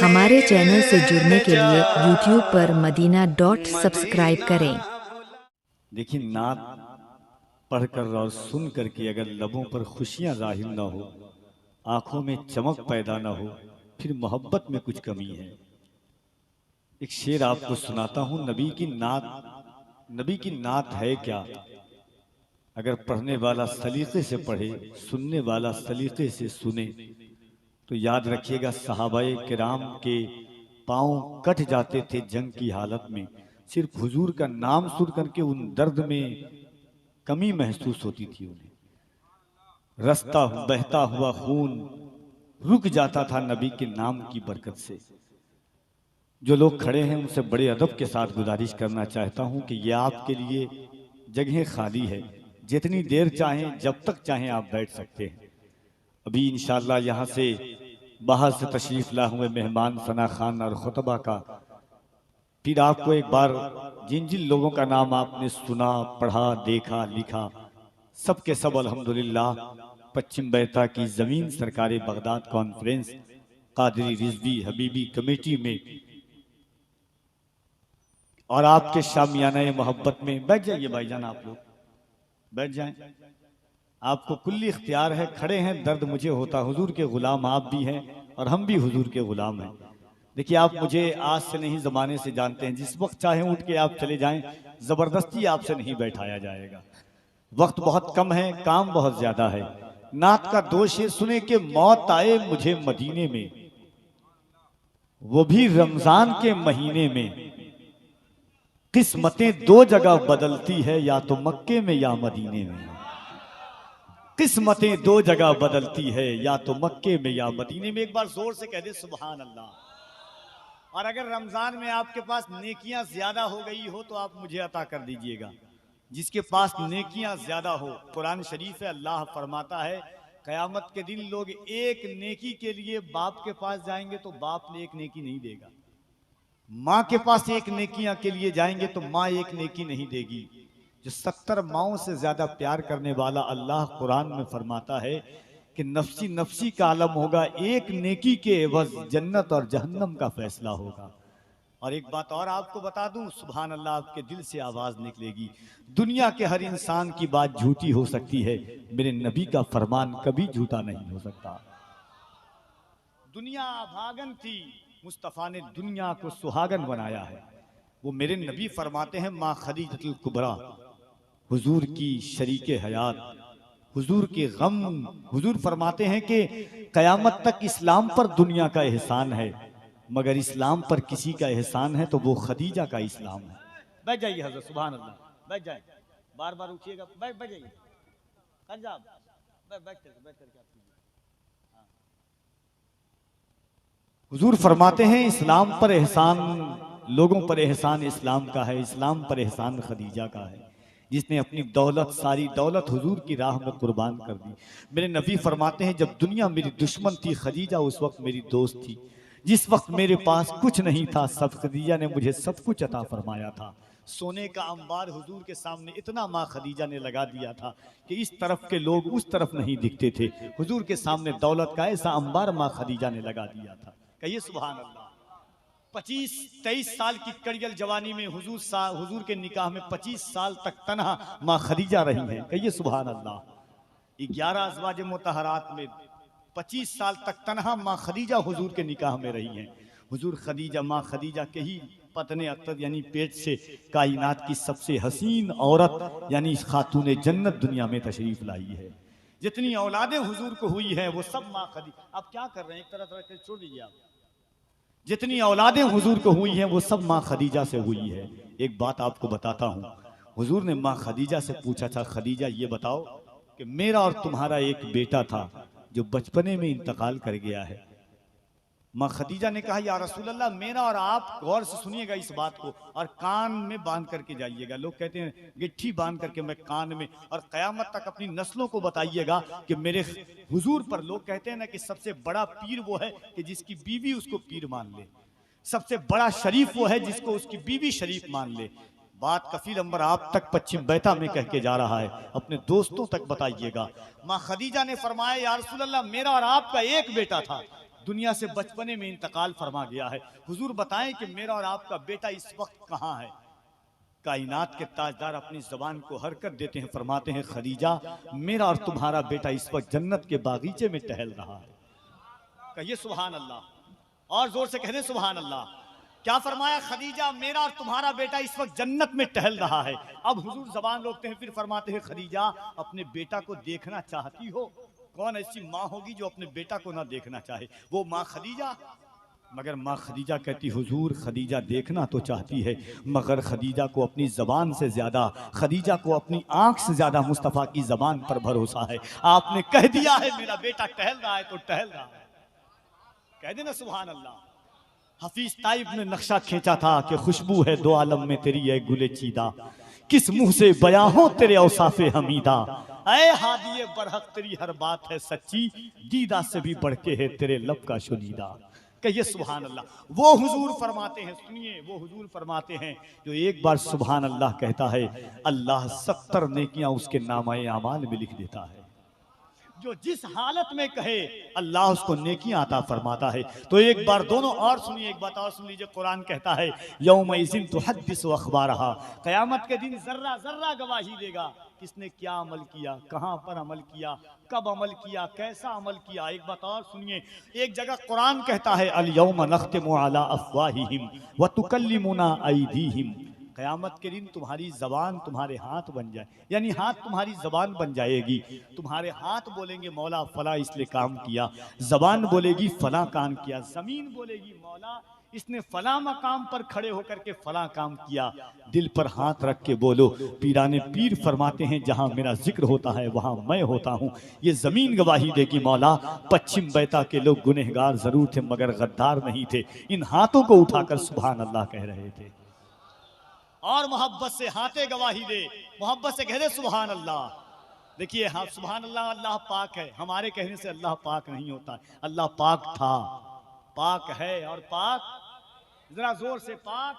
हमारे चैनल से जुड़ने के लिए YouTube पर मदीना.सब्सक्राइब करें। देखिए, नात पढ़कर और सुन करके अगर लबों पर खुशियां जाहिर ना हो, आंखों में चमक पैदा ना हो, फिर मोहब्बत में कुछ कमी है। एक शेर आपको सुनाता हूं। नबी की नात है क्या? अगर पढ़ने वाला सलीके से पढ़े, सुनने वाला सलीके से सुने, तो याद रखिएगा सहाबाए किराम के पांव कट जाते थे जंग की हालत में। सिर्फ हुजूर का नाम सुन करके उन दर्द में कमी महसूस होती थी उन्हें। बहता हुआ खून रुक जाता था नबी के नाम की बरकत से। जो लोग खड़े हैं उनसे बड़े अदब के साथ गुजारिश करना चाहता हूं कि ये आपके लिए जगह खाली है। जितनी देर चाहें, जब तक चाहें आप बैठ सकते हैं। अभी इंशाअल्लाह यहाँ से बाहर से तशरीफ ला हुए मेहमान सना खान और खुतबा का फिर आपको एक बार जिन जिन लोगों का नाम आपने सुना, पढ़ा, देखा, लिखा, सब के सब अल्हम्दुलिल्लाह पश्चिम बैता की ज़मीन सरकारी Baghdad conference Qadri Rizvi Habibi committee में और आपके शामियाना मोहब्बत में बैठ जाइए भाईजान, आप लोग बैठ जाएं। आपको कुल्ली इख्तियार है। खड़े हैं, दर्द मुझे होता, हुजूर के गुलाम आप भी हैं और हम भी हुजूर के गुलाम हैं। देखिए, आप मुझे आज से नहीं ज़माने से जानते हैं। जिस वक्त चाहे उठ के आप चले जाएं, ज़बरदस्ती आपसे नहीं बैठाया जाएगा। वक्त बहुत कम है, काम बहुत ज़्यादा है। नात का दो शेर सुने कि मौत आए मुझे मदीने में, वो भी रमजान के महीने में। किस्मतें दो जगह बदलती है, या तो मक्के में या मदीने में। किस्मतें दो जगह बदलती है, या तो मक्के में या मदीने में। एक बार जोर से कह दे सुभान अल्लाह। और अगर रमजान में आपके पास नेकियां ज्यादा हो गई हो तो आप मुझे अता कर दीजिएगा। जिसके पास नेकियां ज्यादा हो, कुरान शरीफ है, अल्लाह फरमाता है कयामत के दिन लोग एक नेकी के लिए बाप के पास जाएंगे तो बाप ने एक नेकी नहीं देगा। माँ के पास एक नेकियां के लिए जाएंगे तो माँ एक नेकी नहीं देगी। जो 70 माओं से ज्यादा प्यार करने वाला अल्लाह कुरान में फरमाता है कि नफ्सी नफ्सी का आलम होगा। एक नेकी के एवज जन्नत और जहन्नम का फैसला होगा। और एक बात और आपको बता दूं, सुभान अल्लाह आपके दिल से आवाज निकलेगी। दुनिया के हर इंसान की बात झूठी हो सकती है, मेरे नबी का फरमान कभी झूठा नहीं हो सकता। दुनिया अभागन थी, मुस्तफ़ा ने दुनिया को सुहागन बनाया है। वो मेरे नबी फरमाते हैं माँ खदीजतुल कुबरा, हुजूर की शरीके हयात, हुजूर के गम। हुजूर फरमाते हैं कि कयामत तक इस्लाम पर दुनिया का एहसान है, मगर इस्लाम पर किसी का एहसान है तो वो खदीजा का इस्लाम है। बैठ जाइए हजरत, सुभान अल्लाह, बैठ जाए। बार बार उठिएगा, बैठ जाइए। बैठ करके हुजूर फरमाते हैं इस्लाम पर एहसान, लोगों पर एहसान इस्लाम का है, इस्लाम पर एहसान खदीजा का है, जिसने अपनी दौलत, सारी दौलत हुजूर की राह में कुर्बान कर दी। मेरे नबी फरमाते हैं जब दुनिया मेरी दुश्मन थी, खदीजा उस वक्त मेरी दोस्त थी। जिस वक्त मेरे पास कुछ नहीं था, सब खदीजा ने मुझे सब कुछ अता फरमाया था। सोने का अंबार हुजूर के सामने इतना माँ खदीजा ने लगा दिया था कि इस तरफ के लोग उस तरफ नहीं दिखते थे। हुजूर के सामने दौलत का ऐसा अंबार माँ खदीजा ने लगा दिया था। कहिए सुभान अल्लाह। 25-23 साल की कड़ियल जवानी में हुजूर के निकाह में 25 साल तक तन्हा माँ खदीजा रही हैं। कहिए सुभान अल्लाह। 11 अज़वाज मुतहरात में 25 साल तक तन्हा माँ खदीजा हुजूर के निकाह में रही हैं। हुजूर खदीजा, माँ खदीजा के ही पतने अख्तर यानी पेट से कायनात की सबसे हसीन औरत यानी खातून जन्नत दुनिया में तशरीफ लाई है। जितनी औलादें हुजूर को हुई हैं वो सब माँ खदीजा। आप क्या कर रहे हैं, एक तरह छोड़ दीजिए आप। जितनी औलादें हुजूर को हुई हैं वो सब माँ खदीजा से हुई है। एक बात आपको बताता हूँ, हुजूर ने माँ खदीजा से पूछा था, खदीजा ये बताओ कि मेरा और तुम्हारा एक बेटा था जो बचपने में इंतकाल कर गया है। माँ खदीजा ने कहा या रसूल अल्लाह, मेरा और आप, गौर से सुनिएगा इस बात को और कान में बांध करके जाइएगा। लोग कहते हैं गिट्ठी बांध करके मैं कान में, और कयामत तक अपनी नस्लों को बताइएगा कि मेरे हुजूर पर, लोग कहते हैं ना कि सबसे बड़ा पीर वो है कि जिसकी बीवी उसको पीर मान ले। सबसे बड़ा शरीफ वो है जिसको उसकी बीवी शरीफ मान ले। बात कफील अंबर आप तक पश्चिम बैता में कह के जा रहा है, अपने दोस्तों तक बताइएगा। माँ खदीजा ने फरमाया या रसूल अल्लाह, मेरा और आपका एक बेटा था, दुनिया से बचपने में इंतकाल फरमा गया है, हुजूर बताएं कि मेरा और आपका बेटा इस वक्त कहाँ है। कायनात के ताजदार अपनी जबान को हरकत देते हैं, फरमाते हैं खदीजा, मेरा और तुम्हारा बेटा इस वक्त जन्नत के बागीचे में टहल रहा है। कहिए सुभान अल्लाह, और जोर से कह दे सुभान अल्लाह। क्या फरमाया खदीजा, मेरा और तुम्हारा बेटा इस वक्त जन्नत में टहल रहा है। अब हुजूर जबान रोकते हैं, फिर फरमाते हैं खदीजा, अपने बेटा को देखना चाहती हो? कौन ऐसी माँ होगी जो अपने बेटा को ना देखना चाहे? वो माँ खदीजा। मगर माँ खदीजा कहती, हुजूर खदीजा देखना तो चाहती है, मगर खदीजा को अपनी ज़बान से ज़्यादा, खदीजा को अपनी आँख से ज़्यादा मुस्तफ़ा की ज़बान पर भरोसा है। आपने कह दिया है मेरा बेटा टहल रहा है तो टहल रहा है, कह देना सुभान अल्लाह। हफीज ताइब ने नक्शा खींचा था कि खुशबू है दो आलम में तेरी है गुले चीदा, किस मुंह से बयां हो तेरे औसाफे हमीदा, ऐ हादिये बरहक तेरी हर बात है सच्ची, दीदा से भी बढ़ के है तेरे लब का शुनीदा। कहिए सुभान अल्लाह। वो हुजूर फरमाते हैं, सुनिए, वो हुजूर फरमाते हैं जो एक बार सुभान अल्लाह कहता है, अल्लाह 70 नेकियां उसके नामाए अमाल में लिख देता है। जो जिस हालत में कहे अल्लाह उसको नेकियां अता फरमाता है। तो एक बार दोनों और सुनिए, एक बात और सुन लीजिए, कुरान कहता है यौमइज़िन तुहद्दिसु अख़बारहा, क़यामत के दिन जर्रा जर्रा गवाही देगा किसने क्या अमल किया, कहाँ पर अमल किया, कब अमल किया, कैसा अमल किया। एक बात और सुनिए, एक जगह कुरान कहता है अल यौम नख्तिमु अला अफ़वाहिहिम व तुकल्लिमुना अयदीहिम, क़यामत के दिन तुम्हारी ज़बान तुम्हारे हाथ बन जाए, यानी हाथ तुम्हारी ज़बान बन जाएगी। तुम्हारे हाथ बोलेंगे मौला फला इसलिए काम किया, ज़बान बोलेगी फला काम किया, ज़मीन बोलेगी मौला इसने फला मकाम पर खड़े होकर के फला काम किया। दिल पर हाथ रख के बोलो, पीराने पीर फरमाते हैं जहां मेरा जिक्र होता है वहां मैं होता हूं। ये जमीन गवाही देगी मौला, पश्चिम बैता के लोग गुनहगार जरूर थे मगर गद्दार नहीं थे। इन हाथों को उठाकर सुभान अल्लाह कह रहे थे। और मोहब्बत से हाथे गवाही दे, मोहब्बत से कह दे सुभान अल्लाह। देखिए हाँ सुभान अल्लाह, अल्लाह पाक है, हमारे कहने से अल्लाह पाक नहीं होता, अल्लाह पाक था, पाक है और पाक, जरा जोर से, पाक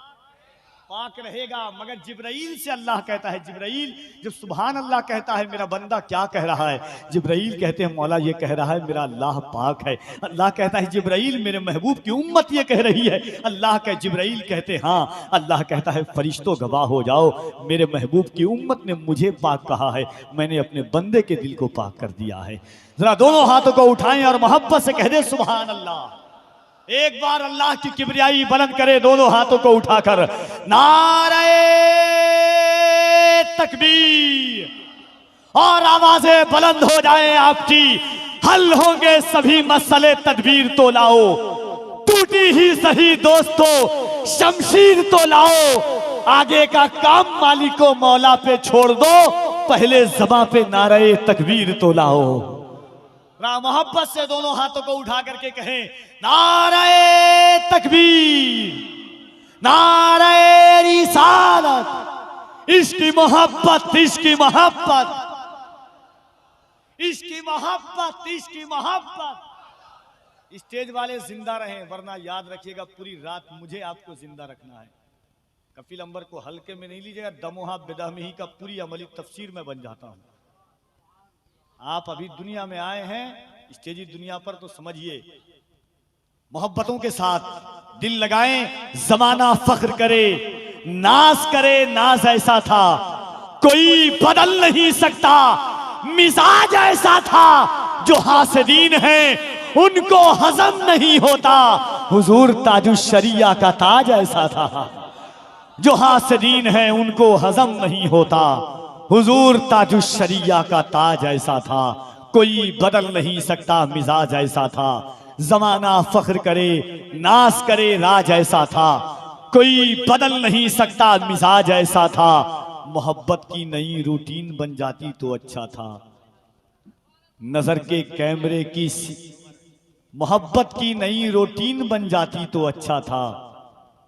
पाक रहेगा। मगर जिब्राइल से अल्लाह कहता है, जिब्राइल जब सुभान अल्लाह कहता है मेरा बंदा क्या कह रहा है, जिब्राइल कहते हैं मौला ये कह रहा है मेरा अल्लाह पाक है। अल्लाह कहता है जिब्राइल मेरे महबूब की उम्मत ये कह रही है। अल्लाह कह जिब्राइल कहते हाँ, अल्लाह कहता है फरिश्तों गवाह हो जाओ, मेरे महबूब की उम्मत ने मुझे पाक कहा है, मैंने अपने बंदे के दिल को पाक कर दिया है। जरा दोनों हाथों को उठाएं और मोहब्बत से कह दे सुभान अल्लाह। एक बार अल्लाह की किबरियाई बुलंद करे दोनों हाथों को उठाकर, नारे तकबीर, और आवाजें बुलंद हो जाए आपकी, हल होंगे सभी मसले तदबीर तो लाओ, टूटी ही सही दोस्तों शमशीर तो लाओ, आगे का काम मालिको मौला पे छोड़ दो, पहले ज़बां पे नारे तकबीर तो लाओ। मोहब्बत से दोनों हाथों को उठा करके कहें नारे तकबीर, नारे रिसालत, इश्की मोहब्बत, इश्की मोहब्बत, इश्की मोहब्बत, इश्की मोहब्बत। स्टेज वाले जिंदा रहें, वरना याद रखिएगा पूरी रात मुझे आपको जिंदा रखना है। कफील अंबर को हल्के में नहीं लीजिएगा, दमोहा बेदमी का पूरी अमली तफसीर में बन जाता हूं। आप अभी दुनिया में आए हैं, स्टेजी दुनिया पर, तो समझिए मोहब्बतों के साथ दिल लगाएं, जमाना फख्र करे, नाज करे, नाज ऐसा था कोई बदल नहीं सकता, मिजाज ऐसा था जो हासिदीन हैं उनको हजम नहीं होता, हुजूर ताजुश शरिया का ताज ऐसा था, जो हासिदीन हैं उनको हजम नहीं होता, हुजूर ताजुश शरिया का ताज ऐसा था, कोई बदल नहीं सकता, मिजाज ऐसा था, जमाना फख्र करे, नाज करे, राज ऐसा था, कोई बदल नहीं सकता, मिजाज ऐसा था, मोहब्बत की नई रूटीन बन जाती तो अच्छा था, नजर के कैमरे की मोहब्बत की नई रूटीन बन जाती तो अच्छा था,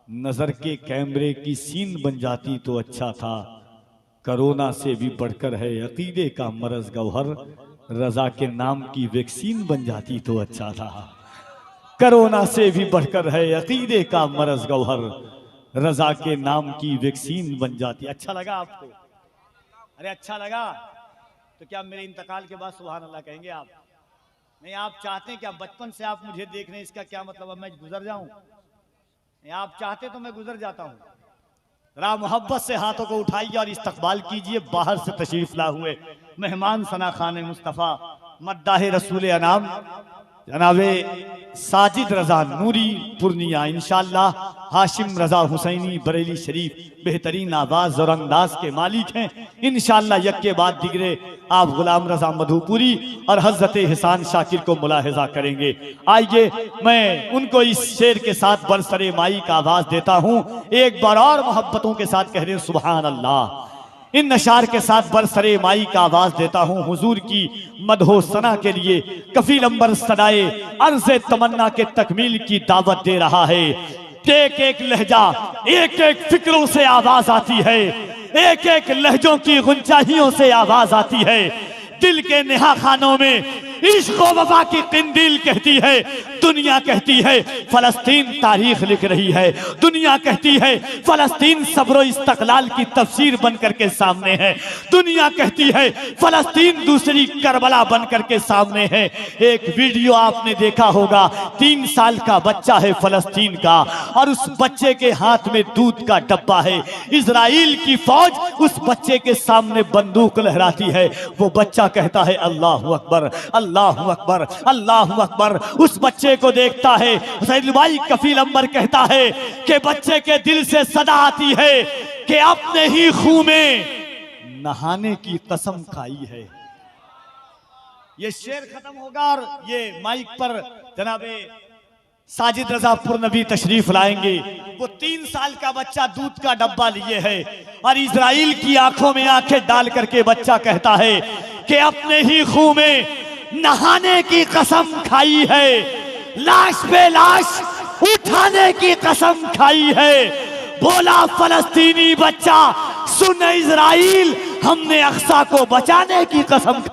नजर के कैमरे की सीन बन जाती तो अच्छा था, कोरोना से भी बढ़कर है अकीदे का मरज गौहर, रजा के नाम की वैक्सीन बन जाती तो अच्छा था, कोरोना से भी बढ़कर है अकीदे का मरज गौहर, रजा के नाम की वैक्सीन बन जाती। अच्छा लगा आपको? अरे अच्छा लगा तो क्या मेरे इंतकाल के बाद सुभान अल्लाह कहेंगे आप? नहीं, आप चाहते हैं क्या बचपन से आप मुझे देख रहे हैं, इसका क्या मतलब अब मैं गुजर जाऊं? नहीं, आप चाहते तो मैं गुजर जाता हूं। जरा मोहब्बत से हाथों को उठाइए और इस्तकबाल कीजिए बाहर से तशरीफ ला हुए मेहमान सना खान मुस्तफ़ा मद्दाह रसूल अनाम जनाबे साजिद रजा नूरी पूर्णिया इंशाअल्लाह हाशिम रजा हुसैनी बरेली शरीफ बेहतरीन आवाज और अंदाज के मालिक हैं। इंशाअल्लाह यक्के बाद दिगरे आप गुलाम रजा मधुपुरी और हजरत एहसान शाकिर को मुलाहिजा करेंगे। आइए मैं उनको इस शेर के साथ बरसरे माई का आवाज देता हूँ। एक बार और मोहब्बतों के साथ कह रहे हैं सुभान अल्लाह। इन नशार के साथ बरसरे माई का आवाज देता हूँ हुजूर की मदहो सना के लिए। कफील अंबर सदाए अर्ज़े तमन्ना के तकमील की दावत दे रहा है। एक एक लहजा एक एक फिक्रों से आवाज आती है, एक एक लहजों की गुंजाहियों से आवाज आती है। दिल के नेहा खानों में इश्क व वफा की किंदिल कहती है। दुनिया कहती है फलस्तीन तारीख लिख रही है, दुनिया कहती है फलस्तीन सब्र इस्तकलाल की तफसीर बन करके सामने है, दुनिया कहती है फलस्तीन दूसरी करबला बन करके सामने है। एक वीडियो आपने देखा होगा, 3 साल का बच्चा है फलस्तीन का और उस बच्चे के हाथ में दूध का डब्बा है। इजराइल की फौज उस बच्चे के सामने बंदूक लहराती है। वो बच्चा कहता है अल्लाहु अकबर अल्लाहु अकबर अल्लाहु अकबर। उस बच्चे को देखता है हुसैन भाई कफील अंबर कहता है कि बच्चे के दिल से सदा आती है कि अपने ही खून में नहाने की कसम खाई है। ये शेर खत्म होगा और ये माइक पर जनाबे साजिद रजा पुरनबी तशरीफ लाएंगे। वो 3 साल का बच्चा दूध का डब्बा लिए है और इजराइल की आंखों में आंखें डाल करके बच्चा कहता है कि अपने ही खून में नहाने की कसम खाई है, लाश पे लाश उठाने की कसम खाई है। बोला फलस्तीनी बच्चा सुन इजराइल, हमने अक्सा को बचाने की कसम